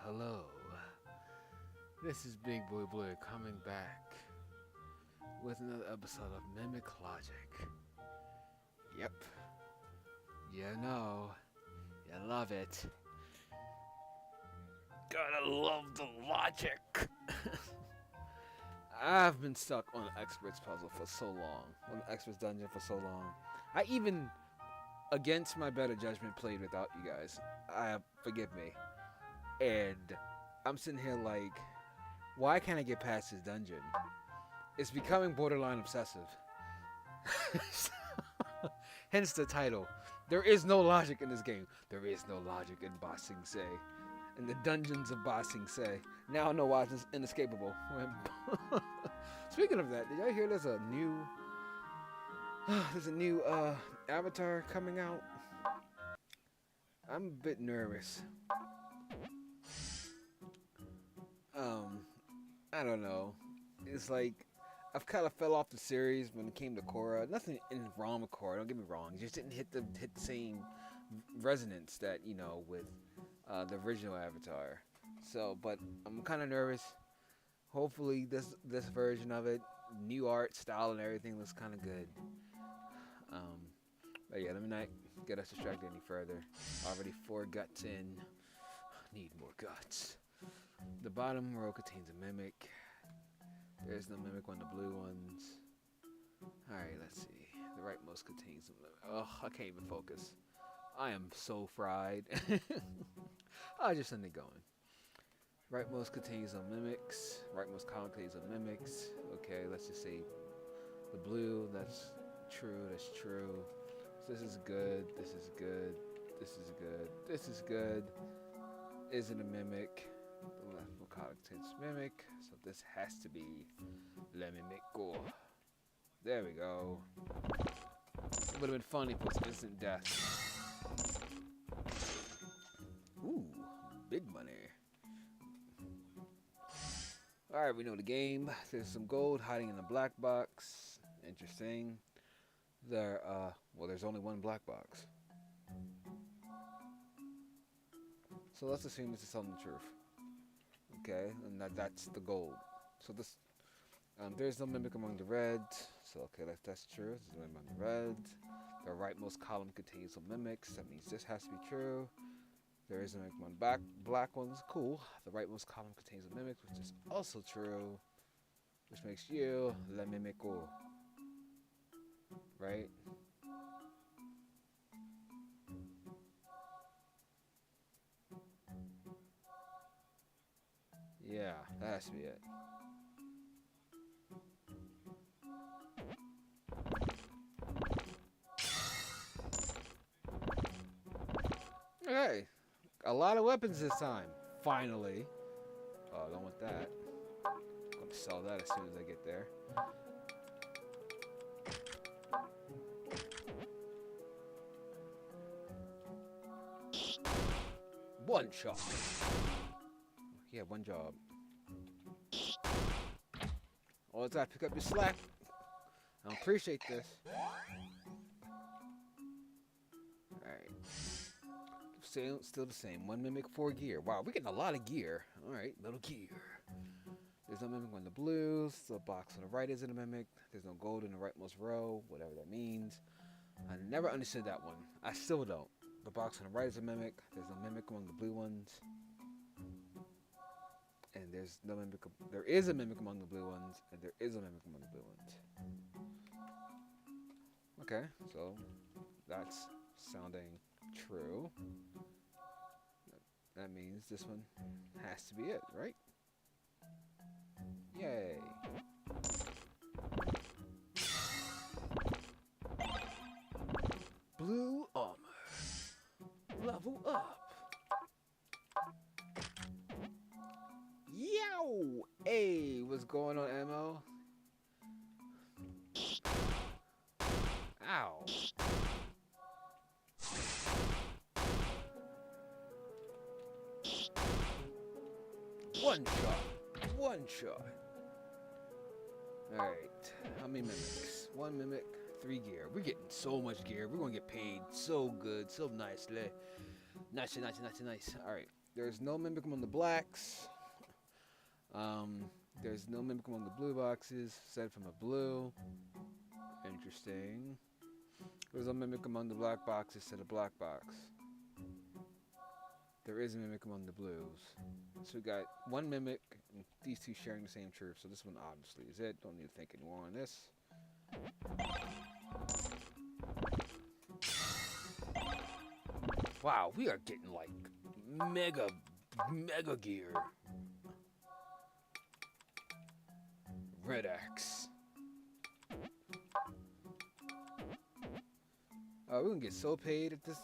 hello. This is Big Boy Blue coming back with another episode of Mimic Logic. Yep. You know. You love it. Gotta love the logic. I've been stuck on the Expert's puzzle for so long. On the Expert's dungeon for so long. I even, against my better judgment, played without you guys. Forgive me. And I'm sitting here like, why can't I get past this dungeon? It's becoming borderline obsessive. Hence the title. There is no logic in this game. There is no logic in Ba Sing Se. In the dungeons of Ba Sing Se. Now I know why it's inescapable. Speaking of that, did y'all hear there's a new avatar coming out? I'm a bit nervous. I don't know. It's like I've kind of fell off the series when it came to Korra. Nothing wrong with Korra. Don't get me wrong. It just didn't hit the same resonance that with the original Avatar. So, but I'm kind of nervous. Hopefully, this version of it, new art style and everything looks kind of good. But yeah, let me not get us distracted any further. Already 4 guts in. Need more guts. The bottom row contains a mimic. There's no mimic on the blue ones. Alright, let's see. The rightmost contains a mimic. Oh, I can't even focus. I am so fried. I'll just end it going. Rightmost contains no mimics. Rightmost column contains no mimics. Okay, let's just say the blue, that's true, that's true. So this is good, this is good, this is good, this is good. Isn't a mimic. The left column contains mimic, so this has to be Le Mimico. There we go. It would have been funny if it was instant death. Ooh, big money. Alright, we know the game. There's some gold hiding in the black box. Interesting. There's only one black box. So let's assume this is telling the truth. Okay, and that's the gold. So this, there's no mimic among the reds. So okay, that's true. There's no mimic among the reds. The rightmost column contains some mimics. That means this has to be true. There is a mimic among black ones. Cool. The rightmost column contains a mimic, which is also true. Which makes you Le Mimico. Right? Yeah, that has to be it. Okay. A lot of weapons this time. Finally. Oh, I don't want that. I'm going to sell that as soon as I get there. One shot. Yeah, one job. All the time, pick up your slack. I appreciate this. Alright. Still the same. 1 mimic, 4 gear. Wow, we're getting a lot of gear. Alright, little gear. There's no mimic on the blues. The box on the right isn't a mimic. There's no gold in the rightmost row, whatever that means. I never understood that one. I still don't. The box on the right is a mimic. There's no mimic among the blue ones. And there's no mimic. There is a mimic among the blue ones, and there is a mimic among the blue ones. Okay, so that's sounding true. That means this one has to be it, right? Yay. Blue armor. Level up. Yow! Hey, what's going on, Mo? Ow. One shot. One shot. Alright. How many mimics? 1 mimic, 3 gear. We're getting so much gear. We're gonna get paid so good, so nicely. Nice. Alright. There's no mimic among the blacks. There's no mimic among the blue boxes, aside from a blue. Interesting. There's a mimic among the black boxes, said a black box. There is a mimic among the blues. So we got one mimic, and these two sharing the same truth. So this one obviously is it. Don't need to think anymore on this. Wow, we are getting like mega gear. Red Axe. Oh, we're gonna get so paid at this.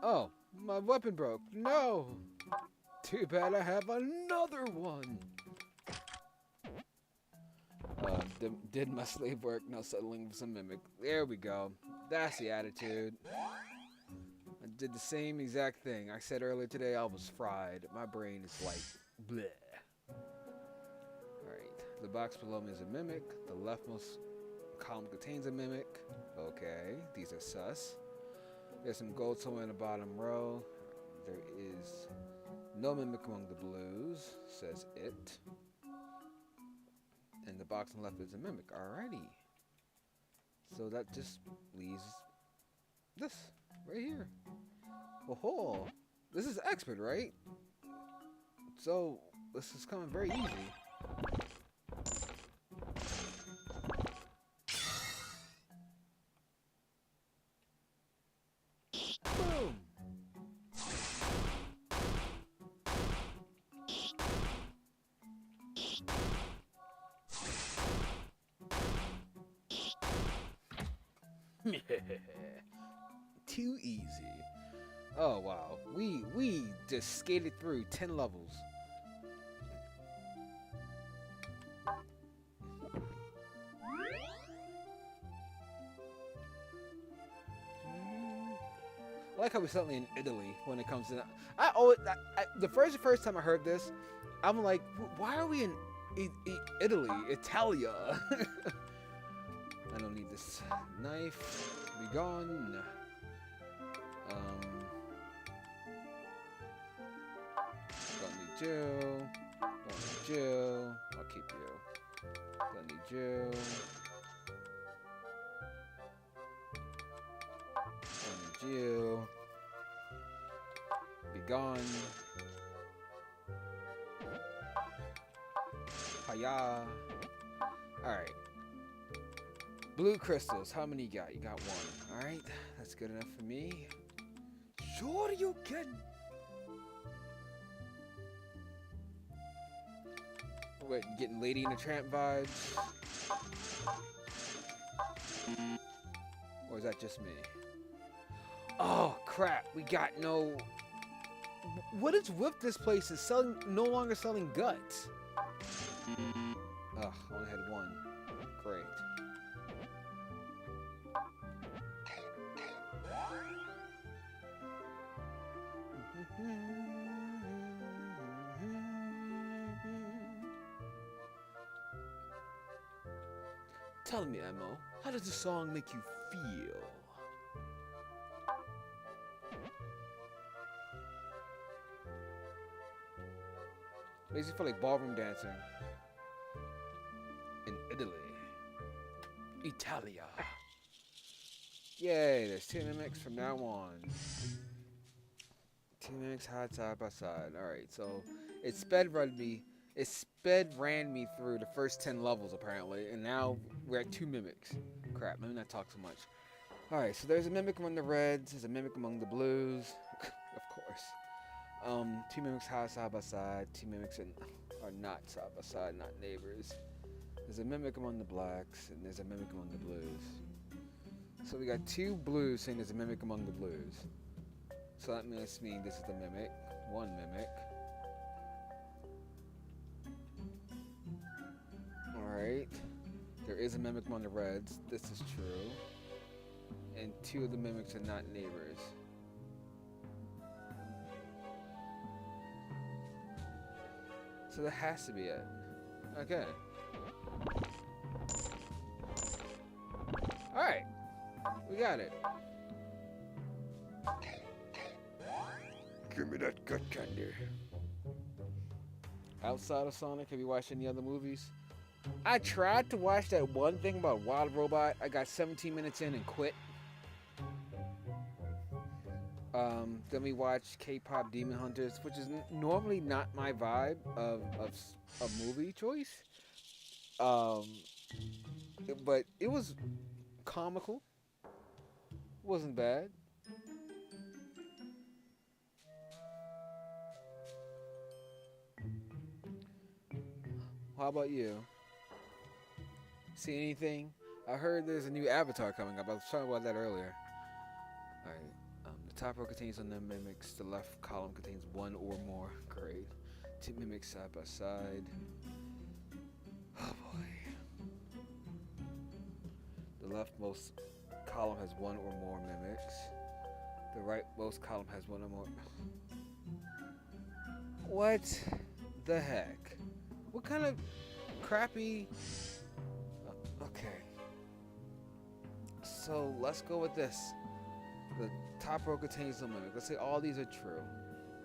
Oh, my weapon broke. No! Too bad I have another one. Did my slave work, now settling for some mimic. There we go. That's the attitude. I did the same exact thing. I said earlier today I was fried. My brain is like, bleh. Alright, the box below me is a mimic. The leftmost column contains a mimic. Okay, these are sus. There's some gold somewhere in the bottom row. There is no mimic among the blues, says it. And the box on the left is a mimic. Alrighty. So that just leaves this right here. Oh, this is expert, right? So this is coming very easy. Boom. Too easy. Oh wow, we just skated through 10 levels. I like how we're suddenly in Italy when it comes to that. The first time I heard this, I'm like, why are we in Italy, Italia? I don't need this knife. Be gone. Don't need you. Don't need you. I'll keep you. Don't need you. Don't need you. Be gone. Hiya. Alright. Blue crystals. How many you got? You got one. Alright. That's good enough for me. Sure you can. What, getting Lady in the Tramp vibes? Or is that just me? Oh crap, we got no... What is with this place is selling, no longer selling guts? Ugh, only had one. Great. Tell me, Emmo, how does the song make you feel? Makes you feel like ballroom dancing. In Italy. Italia. Yay, there's 2 mimics from now on. 2 mimics hide side by side. Alright, so it ran me through the first 10 levels apparently, and now we're at 2 mimics. Crap, let me not talk so much. Alright, so there's a mimic among the reds, there's a mimic among the blues. Of course. 2 mimics hide side by side, 2 mimics are not side by side, not neighbors. There's a mimic among the blacks, and there's a mimic among the blues. So we got 2 blues saying there's a mimic among the blues. So that must mean this is the mimic. 1 mimic. Alright. There is a mimic among the reds. This is true. And 2 of the mimics are not neighbors. So that has to be it. Okay. Alright, we got it. Give me that gut candy. Outside of Sonic, have you watched any other movies? I tried to watch that one thing about Wild Robot. I got 17 minutes in and quit. Then we watched K-pop Demon Hunters, which is normally not my vibe of a movie choice. But it was comical. Wasn't bad. How about you? See anything? I heard there's a new Avatar coming up. I was talking about that earlier. Alright. The top row contains unknown mimics. The left column contains one or more. Great. Two mimics side by side. Oh boy. The leftmost column has one or more mimics. The rightmost column has one or more. What the heck? What kind of crappy... Okay. So let's go with this. The top row contains no mimic. Let's say all these are true.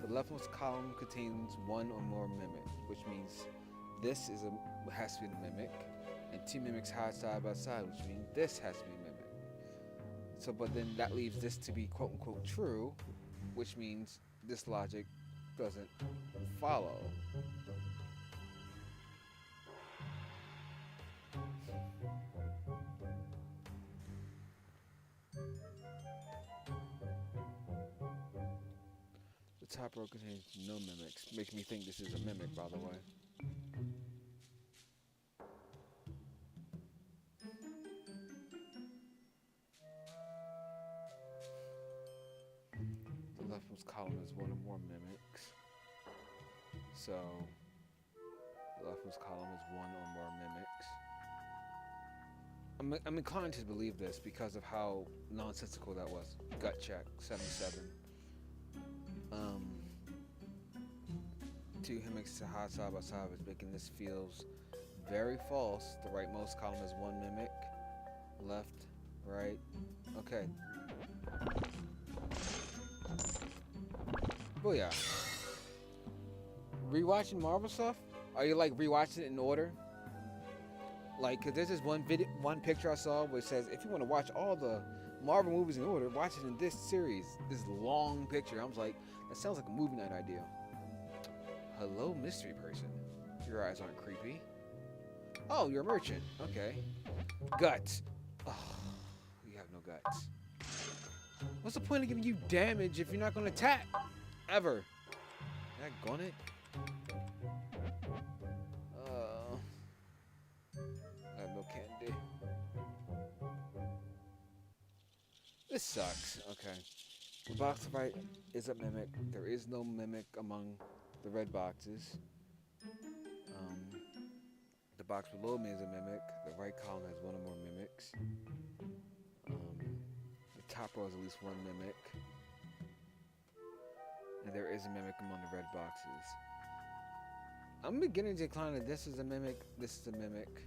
The leftmost column contains one or more mimic, which means this has to be the mimic, and two mimics side by side, which means this has to be a mimic. So, but then that leaves this to be quote unquote true, which means this logic doesn't follow. The top row contains no mimics. Makes me think this is a mimic, by the way. The leftmost column has one or more mimics. So, the leftmost column has one or more mimics. I'm inclined to believe this because of how nonsensical that was. Gut check, 77. Two mimics side by side is making this feels very false. The rightmost column has one mimic. Left, right. Okay. Booyah. Rewatching Marvel stuff? Are you like rewatching it in order? Like, cause there's this one picture I saw where it says if you want to watch all the Marvel movies in order, watch it in this series. This long picture. I was like, that sounds like a movie night idea. Hello, mystery person. Your eyes aren't creepy. Oh, you're a merchant. Okay. Guts. Oh, you have no guts. What's the point of giving you damage if you're not going to attack? Ever. Daggone it. I have no candy. This sucks. Okay. The box right is a mimic. There is no mimic among the red boxes. The box below me is a mimic. The right column has one or more mimics. The top row has at least one mimic. And there is a mimic among the red boxes. I'm beginning to incline that this is a mimic, this is a mimic.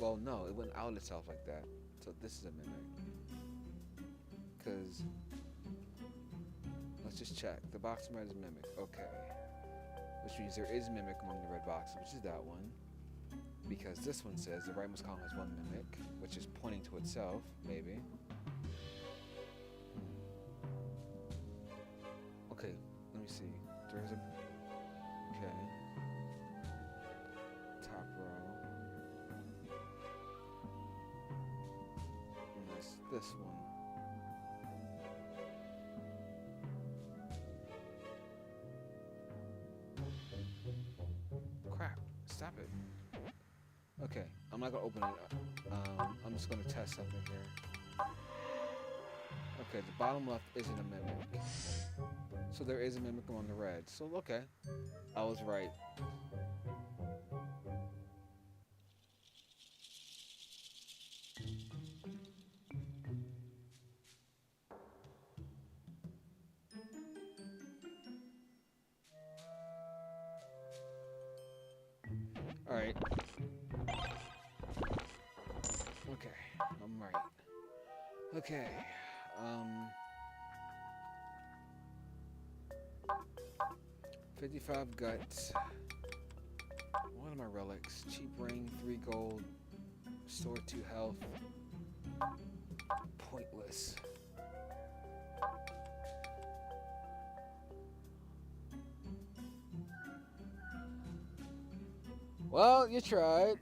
Well, no, it went out itself like that. So this is a mimic. Because, let's just check. The box right is a mimic. Okay. Which means there is a mimic among the red boxes, which is that one. Because this one says the rightmost column has one mimic, which is pointing to itself, maybe. Okay, let me see. There's a... Okay. Top row. And that's this one. Crap. Stop it. Okay, I'm not gonna open it up. I'm just gonna test something here. Okay, the bottom left isn't a mimic. So there is a mimic among the red. So, okay. I was right. Alright. Okay, I'm right. Okay. 55 guts. What are my relics? Cheap ring, 3 gold, restore 2 health. Pointless. Well, you tried.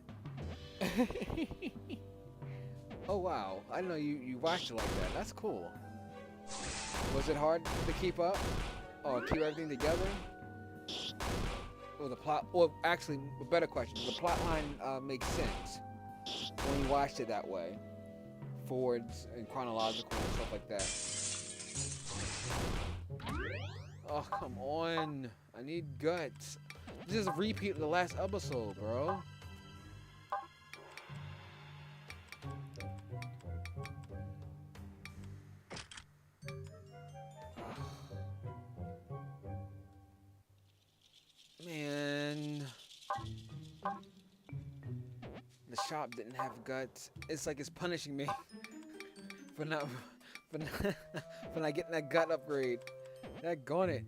Oh wow, I didn't know you watched it like that. That's cool. Was it hard to keep up? Or keep everything together? Or the plot, or actually, a better question, does the plot line make sense when you watched it that way? Forwards and chronological and stuff like that. Oh, come on. I need guts. This is a repeat of the last episode, bro. Man. The shop didn't have guts. It's like it's punishing me for not for not, for not getting that gut upgrade. Daggone it.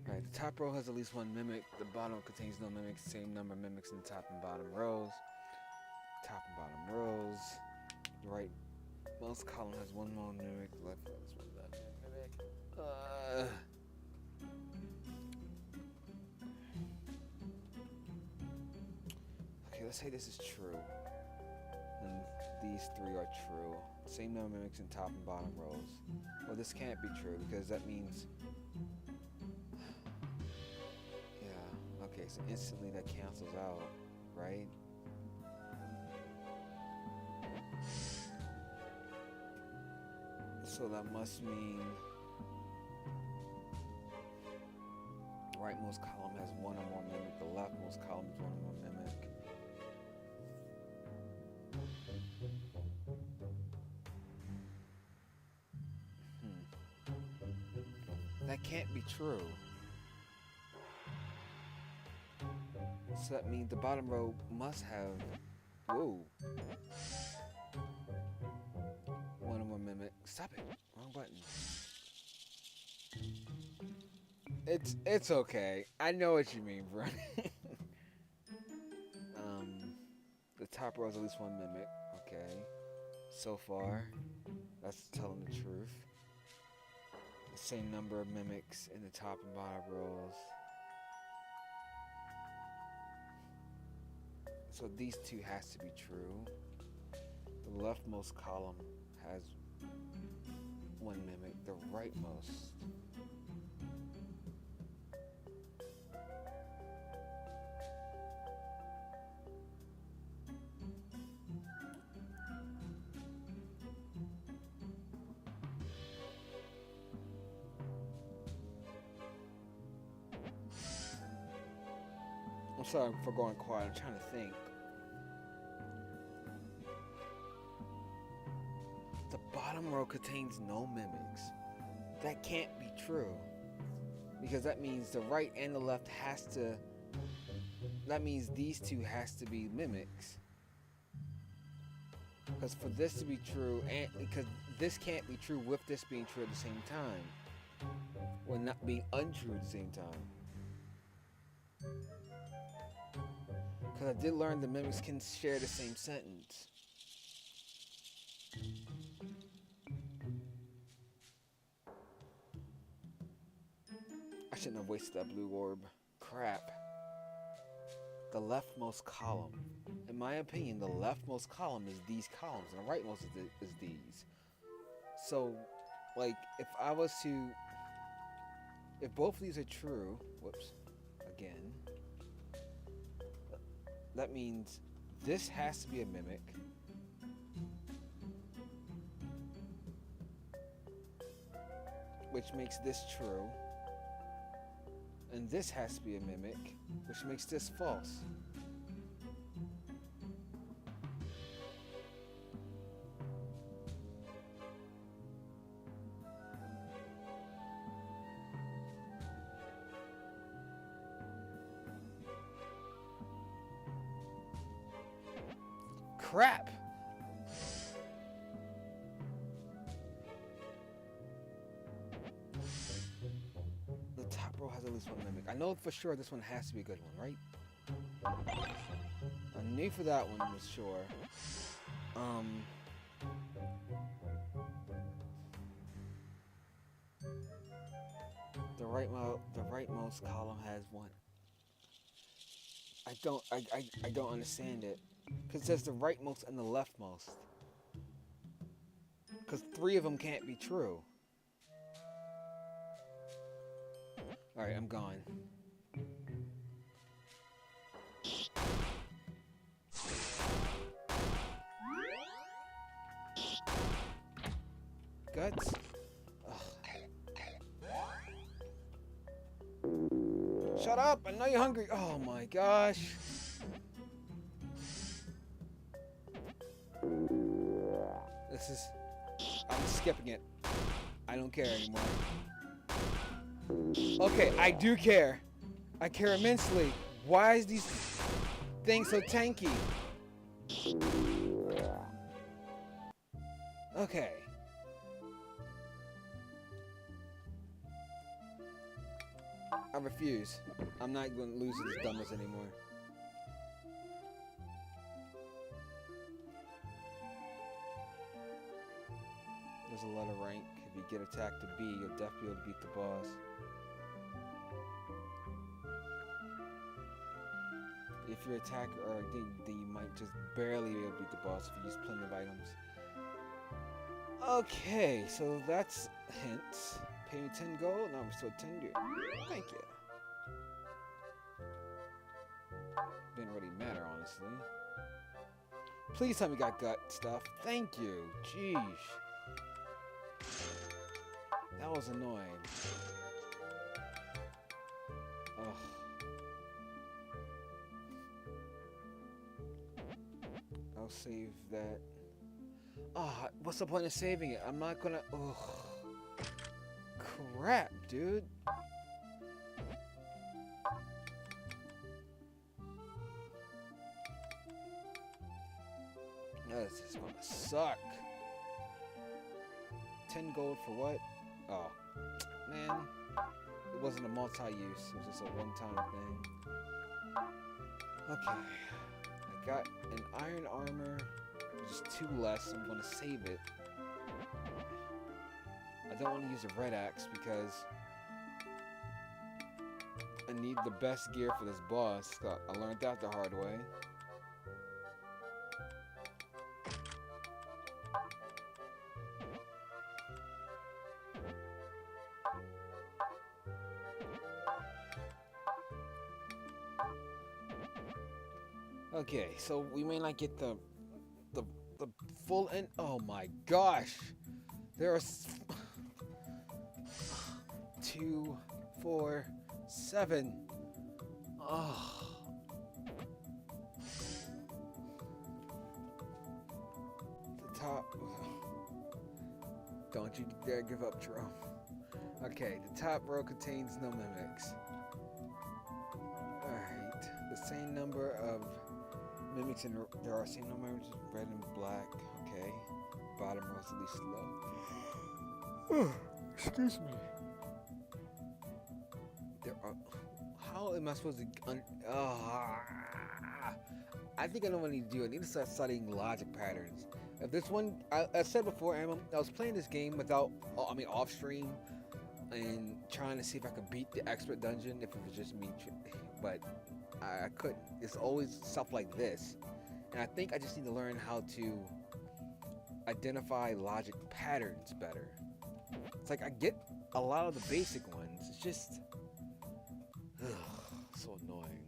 Alright, the top row has at least 1 mimic. The bottom contains no mimics. Same number of mimics in the top and bottom rows. Top and bottom rows. The right most column has 1 more mimic. Left has 1 mimic. Okay, let's say this is true. And these 3 are true. Same number of mimics in top and bottom rows. Well, this can't be true because that means... Yeah, okay, so instantly that cancels out, right? So that must mean the rightmost column has 1 or more mimic, the leftmost column has 1 or more mimic. That can't be true. So that means the bottom row must have... Whoa. 1 or more mimic. Stop it. Wrong button. It's okay. I know what you mean, bro. The top row is at least 1 mimic. Okay. So far, that's telling the truth. The same number of mimics in the top and bottom rows. So these 2 has to be true. The leftmost column has 1 mimic. The rightmost. I'm sorry for going quiet. I'm trying to think. The bottom row contains no mimics. That can't be true. Because that means the right and the left has to... That means these 2 has to be mimics. Because for this to be true, and because this can't be true with this being true at the same time. Or not being untrue at the same time. Because I did learn the mimics can share the same sentence. I shouldn't have wasted that blue orb. Crap. The leftmost column. In my opinion, the leftmost column is these columns, and the rightmost is these. So, like, if I was to... If both of these are true... Whoops. Again. That means this has to be a mimic. Which makes this true. And this has to be a mimic, which makes this false. Crap! least one mimic. I know for sure this one has to be a good one, right? I knew for that one was sure. The rightmost column has one. I don't understand it. Cause it says the rightmost and the leftmost. Cause 3 of them can't be true. Alright, I'm gone. Guts? Ugh. Shut up! I know you're hungry! Oh my gosh! This is... I'm skipping it. I don't care anymore. Okay, I do care. I care immensely. Why is these things so tanky? Okay. I refuse. I'm not going to lose to these dummies anymore. There's a lot of rank. If you get attacked to B, you'll definitely be able to beat the boss. If your attack or then you might just barely be able to beat the boss if you use plenty of items. Okay, so that's hints. Pay me 10 gold, now I'm still 10 dude. Thank you. Didn't really matter, honestly. Please tell me you got gut stuff. Thank you. Jeez. That was annoying. Ugh. I'll save that. Ah, what's the point of saving it? I'm not gonna... Ugh. Crap, dude. This is gonna suck. 10 gold for what? Oh, man. It wasn't a multi-use. It was just a one-time thing. Okay. I got an iron armor. Just 2 less. I'm gonna save it. I don't want to use a red axe because I need the best gear for this boss. I learned that the hard way. Okay, so we may not get the full end. Oh my gosh, there are 2, 4, 7. Oh. The top. Don't you dare give up, Jerome. Okay, the top row contains no mimics. Alright, the same number of mimics in there are same number of red and black. Okay, bottom row is at least low. Excuse me. There are. How am I supposed to? I think I know what I need to do. I need to start studying logic patterns. If this one, I said before, I was playing this game without, off stream, and trying to see if I could beat the expert dungeon if it was just me, but I couldn't. It's always stuff like this, and I think I just need to learn how to identify logic patterns better. It's like I get a lot of the basic ones. It's just so annoying.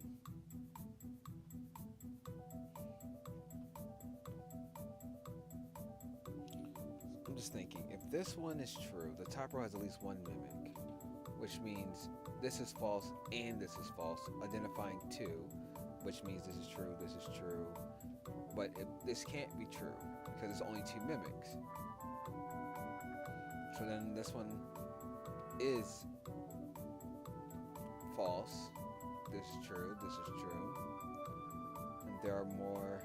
I'm just thinking, if this one is true, the top row has at least one mimic, which means this is false and this is false, identifying 2, which means this is true, this is true. But this can't be true because it's only 2 mimics. So then this one is false. This is true, this is true. And there are more.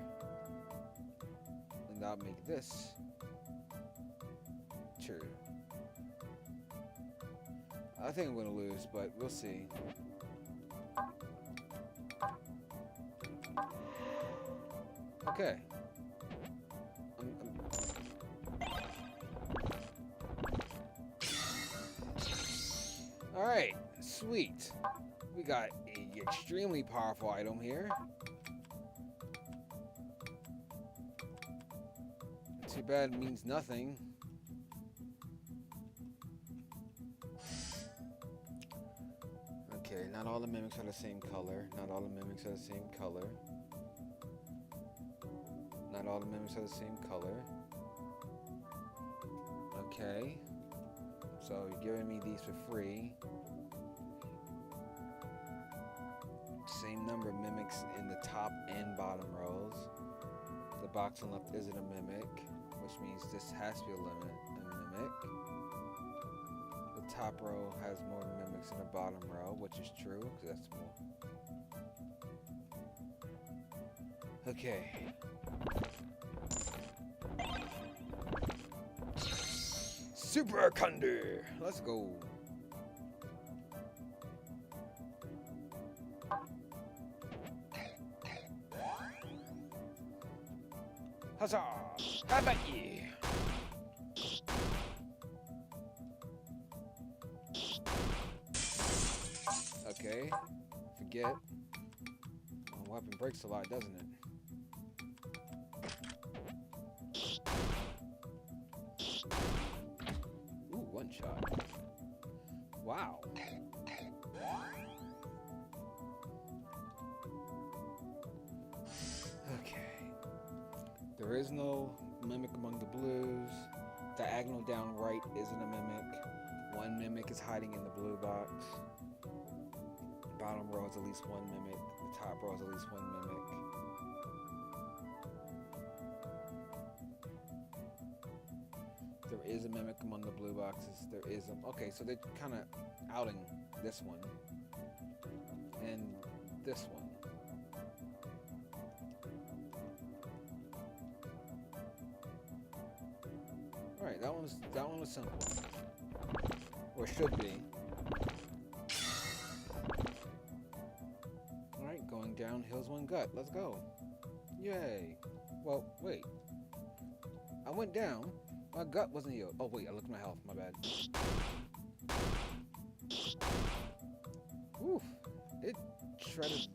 And that'll make this true. I think I'm gonna lose, but we'll see. Okay. Alright, sweet. We got an extremely powerful item here. Too bad it means nothing. Okay, not all the mimics are the same color. Not all the mimics are the same color. Not all the mimics are the same color. Okay. So you're giving me these for free. Same number of mimics in the top and bottom rows. The box on the left isn't a mimic, which means this has to be a mimic. The top row has more mimics than the bottom row, which is true, because that's more. Okay. Super Kunder! Let's go. Huzzah! How about you? Okay. Forget. My weapon breaks a lot, doesn't it? Ooh, one shot. Wow. Okay. There is no mimic among the blues. Diagonal down right isn't a mimic. One mimic is hiding in the blue box. Bottom row is at least one mimic. The top row is at least one mimic. There is a mimic among the blue boxes. There is a... Okay, so they're kind of outing this one. And this one. Alright, that one was simple. Or should be. Alright, going down hills one gut. Let's go. Yay. Well, wait. I went down. My gut wasn't healed. Oh wait, I looked at my health. My bad. Oof. It shredded.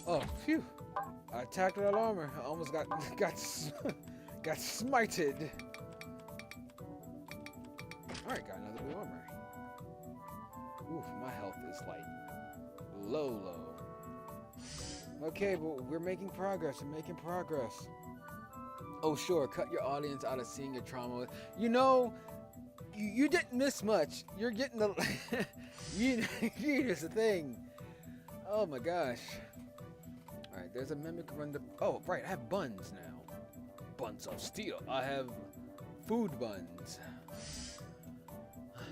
Oh, phew. I attacked without armor. I almost got smited. Alright, got another blue armor. Oof, my health is like low. Okay, but we're making progress. We're making progress. Oh, sure. Cut your audience out of seeing your trauma. You know, you didn't miss much. You're getting the... Here's the thing. Oh, my gosh. All right, there's a mimic around the... Oh, right. I have buns now. Buns of steel. I have food buns.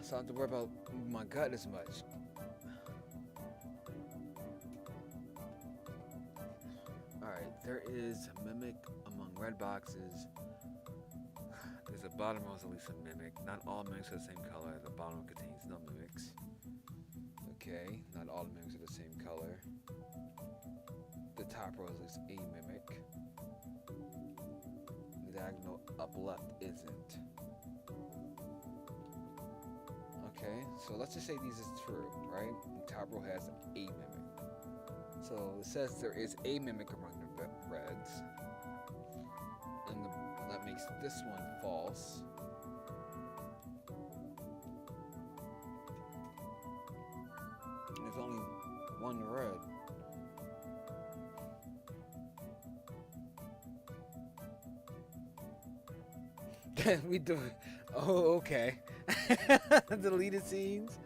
So I don't have to worry about my gut as much. Alright, there is a mimic among red boxes. There's a bottom row is at least a mimic. Not all mimics are the same color. The bottom contains no mimics. Okay, not all mimics are the same color. The top row is at least a mimic. The diagonal up left isn't. Okay, so let's just say these is true, right? The top row has a mimic. So it says there is a mimic among the reds, and that makes this one false. And there's only one red. We do. Oh, okay. Deleted scenes.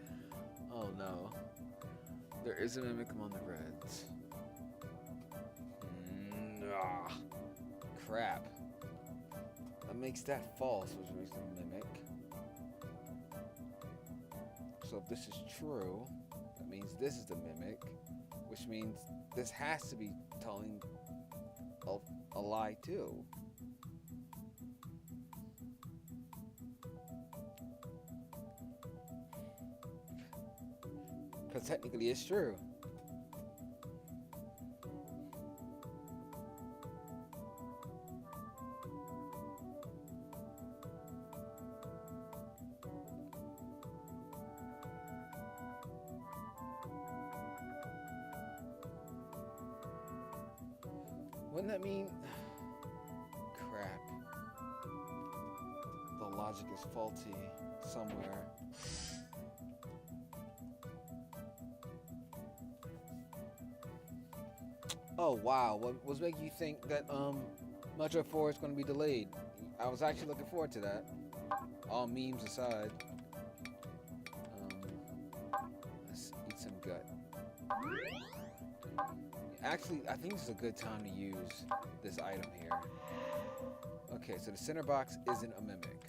Oh no. There is a mimic among the reds. Crap. That makes that false, which makes them mimic. So if this is true, that means this is the mimic, which means this has to be telling a lie too. Because technically it's true. Wouldn't that mean... Crap. The logic is faulty somewhere. Oh wow, what was making you think that Metro 4 is going to be delayed? I was actually looking forward to that. All memes aside. Let's eat some gut. Actually, I think this is a good time to use this item here. Okay, so the center box isn't a mimic.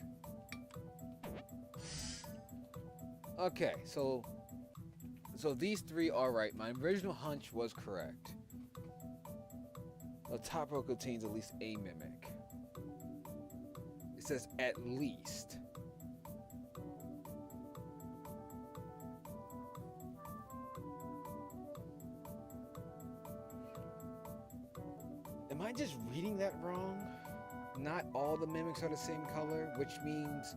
Okay, so these three are right. My original hunch was correct. The top row contains at least a mimic. It says at least. Am I just reading that wrong? Not all the mimics are the same color, which means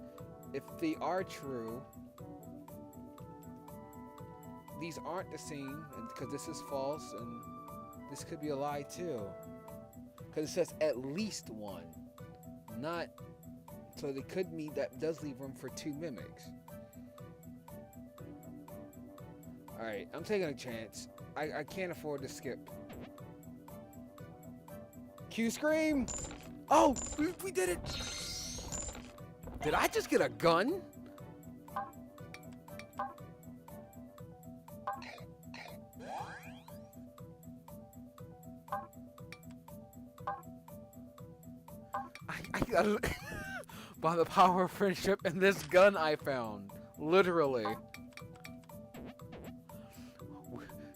if they are true, these aren't the same, because this is false, and this could be a lie too. Because it says at least one, not, so it could mean that does leave room for two mimics. Alright, I'm taking a chance. I can't afford to skip. Cue scream! Oh, we did it! Did I just get a gun? By the power of friendship and this gun I found. Literally.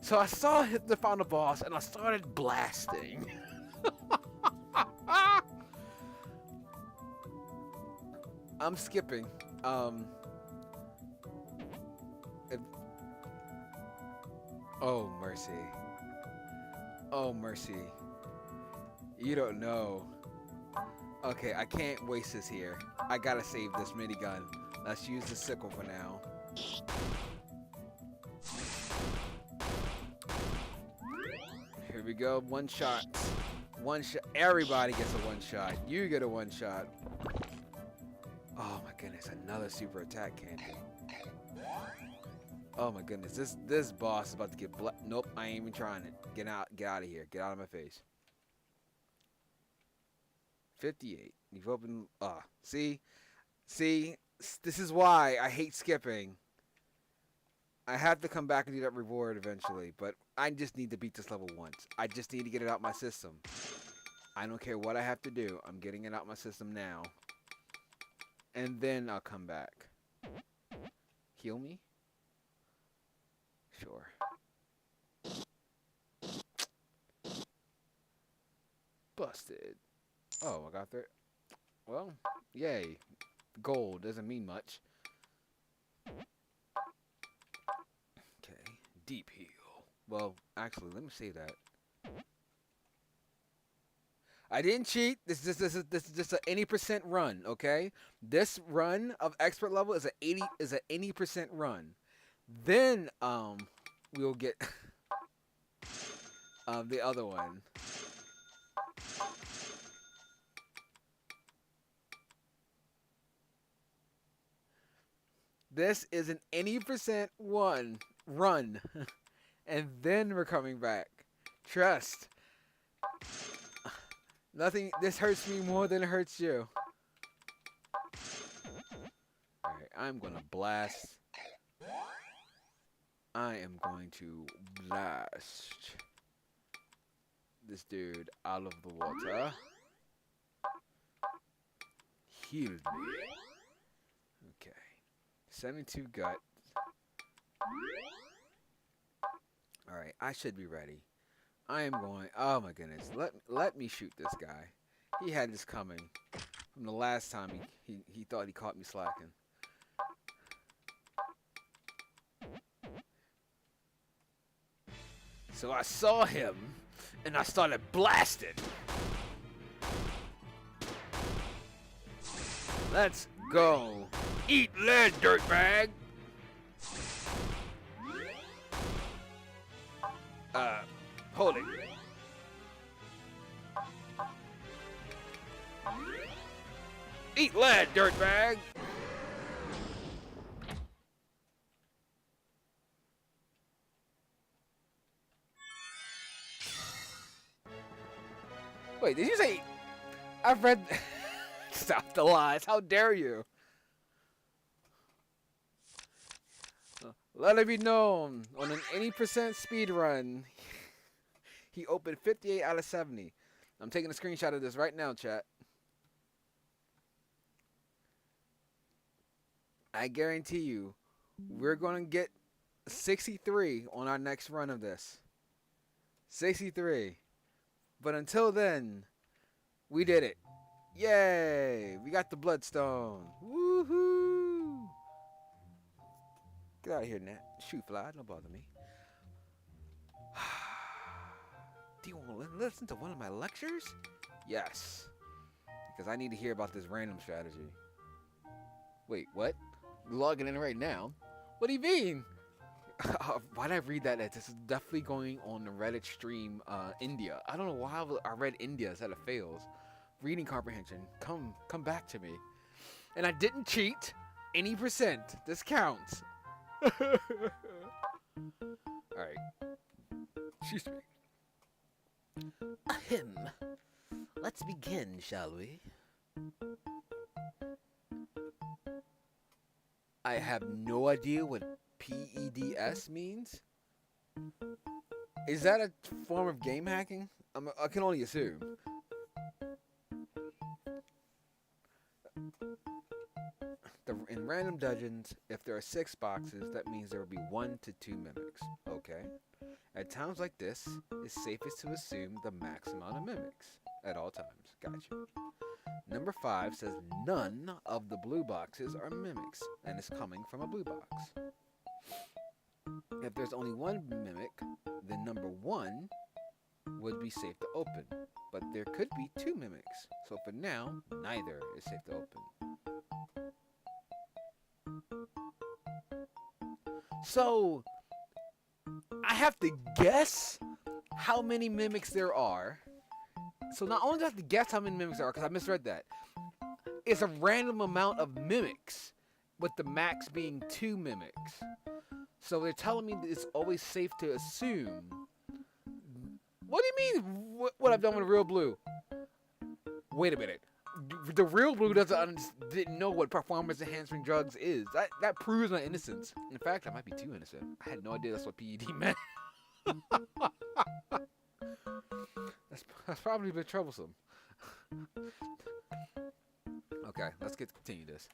So I saw hit the final boss and I started blasting. I'm skipping. Oh, mercy. Oh, mercy. You don't know. Okay, I can't waste this here. I gotta save this minigun. Let's use the sickle for now. Here we go. One shot. One shot. Everybody gets a one shot. You get a one shot. Oh my goodness, another super attack candy. Oh my goodness, this boss is about to get nope, I ain't even trying it. Get out of here. Get out of my face. 58. You've opened see, this is why I hate skipping. I have to come back and do that reward eventually, but I just need to beat this level once. I just need to get it out my system. I don't care what I have to do. I'm getting it out my system now. And then I'll come back. Heal me? Sure. Busted. Oh, I got there. Well, yay. Gold doesn't mean much. Okay. Deep heal. Well, actually, let me say that. I didn't cheat. This is just an 80% run, okay? This run of expert level is an 80% run. Then we'll get the other one. This is an 80% run. And then we're coming back. Trust. Nothing, this hurts me more than it hurts you. Alright, I'm gonna blast. I am going to blast this dude out of the water. Heal me. Okay. 72 gut. Alright, I should be ready. I am going, oh my goodness, let me shoot this guy. He had this coming from the last time he thought he caught me slacking. So I saw him, and I started blasting. Let's go. Eat lead, dirtbag. Hold it. Eat lead, dirtbag. Wait, did you say... I've read... Stop the lies. How dare you? Let it be known, on an 80% speed run, he opened 58 out of 70. I'm taking a screenshot of this right now, chat. I guarantee you, we're going to get 63 on our next run of this. 63. But until then, we did it. Yay! We got the Bloodstone. Woohoo! Get out of here, Nat. Shoot, fly. Don't bother me. Do you want to listen to one of my lectures? Yes. Because I need to hear about this random strategy. Wait, what? You're logging in right now? What do you mean? Why'd I read that? This is definitely going on the Reddit stream, India. I don't know why I read India instead of fails. Reading comprehension. Come back to me. And I didn't cheat. Any percent. This counts. Alright. Excuse me. Ahem. Let's begin, shall we? I have no idea what PEDS means. Is that a form of game hacking? I can only assume. In random dungeons, if there are 6 boxes, that means there will be 1 to 2 mimics. Okay. At times like this, it's safest to assume the max amount of mimics at all times. Gotcha. Number 5 says none of the blue boxes are mimics, and it's coming from a blue box. If there's only 1 mimic, then number 1 would be safe to open. But there could be 2 mimics, so for now, neither is safe to open. So, I have to guess how many mimics there are. So not only do I have to guess how many mimics there are, because I misread that. It's a random amount of mimics, with the max being 2 mimics. So they're telling me that it's always safe to assume. What do you mean, what I've done with Real Blue? Wait a minute. The Real Blue didn't know what performance enhancing drugs is. That proves my innocence. In fact, I might be too innocent. I had no idea that's what PED meant. That's probably a bit troublesome. Okay, let's continue this.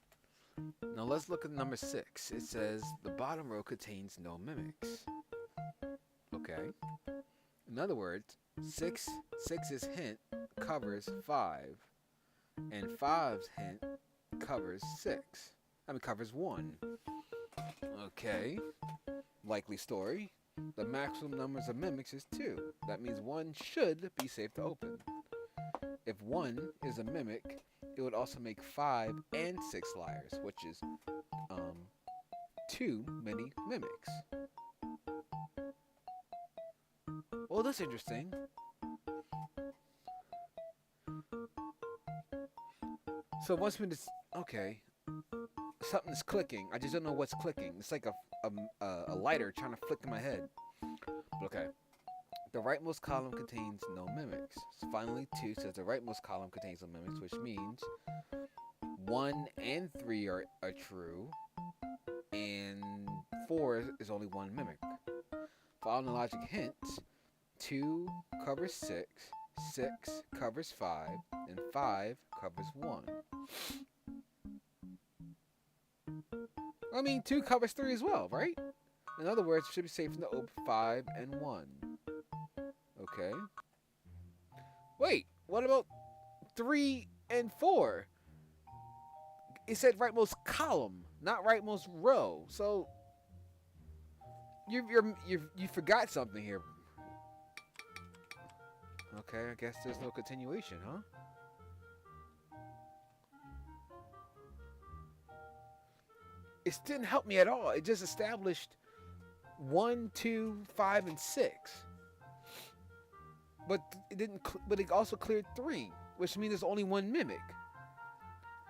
Now let's look at number 6. It says the bottom row contains no mimics. Okay. In other words, 6's hint covers 5. And 5's hint covers 6. Covers 1. Okay. Likely story. The maximum numbers of mimics is 2. That means 1 should be safe to open. If 1 is a mimic, it would also make 5 and 6 liars, which is too many mimics. Well, that's interesting. So once we just okay, something's clicking. I just don't know what's clicking. It's like a lighter trying to flick in my head. Okay. The rightmost column contains no mimics. So finally, 2 says the rightmost column contains no mimics, which means 1 and 3 are true, and 4 is only 1 mimic. Following the logic hints, 2 covers 6, 6 covers 5, and 5 covers 1. 2 covers 3 as well, right? In other words, it should be safe to open 5 and 1. Okay. Wait, what about 3 and 4? It said rightmost column, not rightmost row. So you forgot something here. Okay, I guess there's no continuation, huh? It didn't help me at all. It just established 1, 2, 5, and 6. But it didn't. But it also cleared 3, which means there's only one mimic.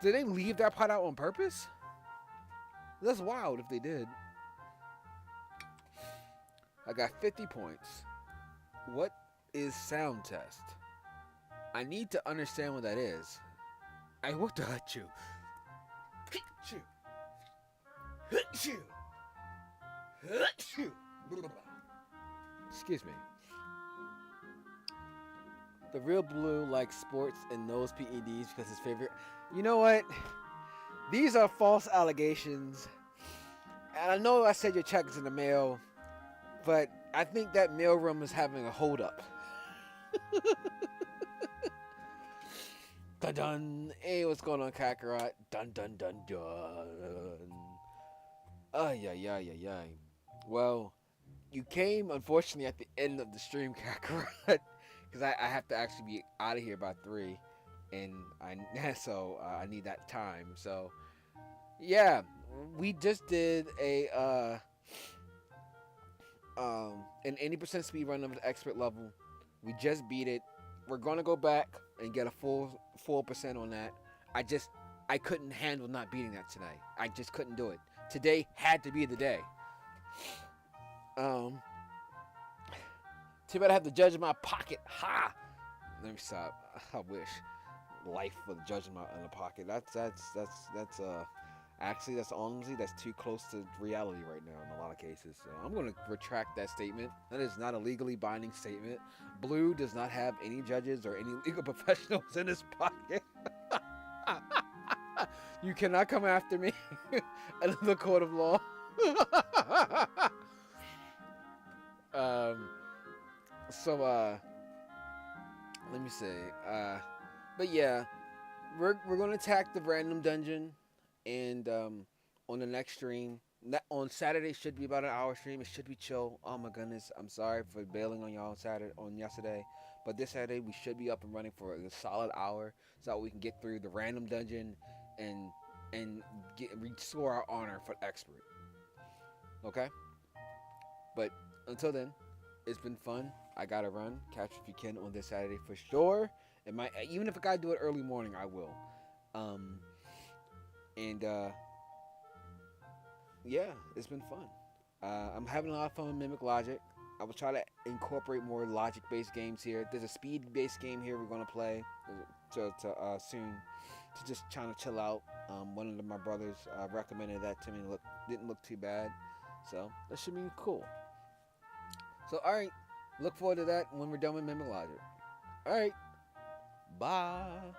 Did they leave that part out on purpose? That's wild if they did. I got 50 points. What is sound test? I need to understand what that is. I worked at you. Excuse me. The real blue likes sports and knows PEDs because his favorite. You know what? These are false allegations. And I know I said your check is in the mail, but I think that mailroom is having a holdup. Dun dun. Hey, what's going on, Kakarot? Dun dun dun dun. Ay, ay, ay, ay, ay. Well, you came, unfortunately, at the end of the stream, Kakarot. Because I have to actually be out of here by 3. And I need that time. So, yeah. We just did an 80% speed run of the expert level. We just beat it. We're gonna go back and get a full percent on that. I couldn't handle not beating that tonight. I just couldn't do it. Today had to be the day. Too bad I have the judge in my pocket. Ha! Let me stop. I wish life with the judge in the pocket. Actually, that's too close to reality right now in a lot of cases. So I'm going to retract that statement. That is not a legally binding statement. Blue does not have any judges or any legal professionals in his pocket. You cannot come after me in the court of law. Let me see. But yeah, we're gonna attack the random dungeon, and on the next stream, on Saturday should be about an hour stream. It should be chill. Oh my goodness, I'm sorry for bailing on y'all on yesterday, but this Saturday we should be up and running for a solid hour, so that we can get through the random dungeon and restore our honor for expert. Okay, but until then, it's been fun. I gotta run. Catch if you can on this Saturday for sure. It might, even if I gotta do it early morning, I will. Yeah, it's been fun. I'm having a lot of fun with Mimic Logic. I will try to incorporate more logic-based games here. There's a speed-based game here we're gonna play to soon to just trying to chill out. One of my brothers recommended that to me. Didn't look too bad, so that should be cool. So all right, look forward to that when we're done with Mimic Logic. All right, bye.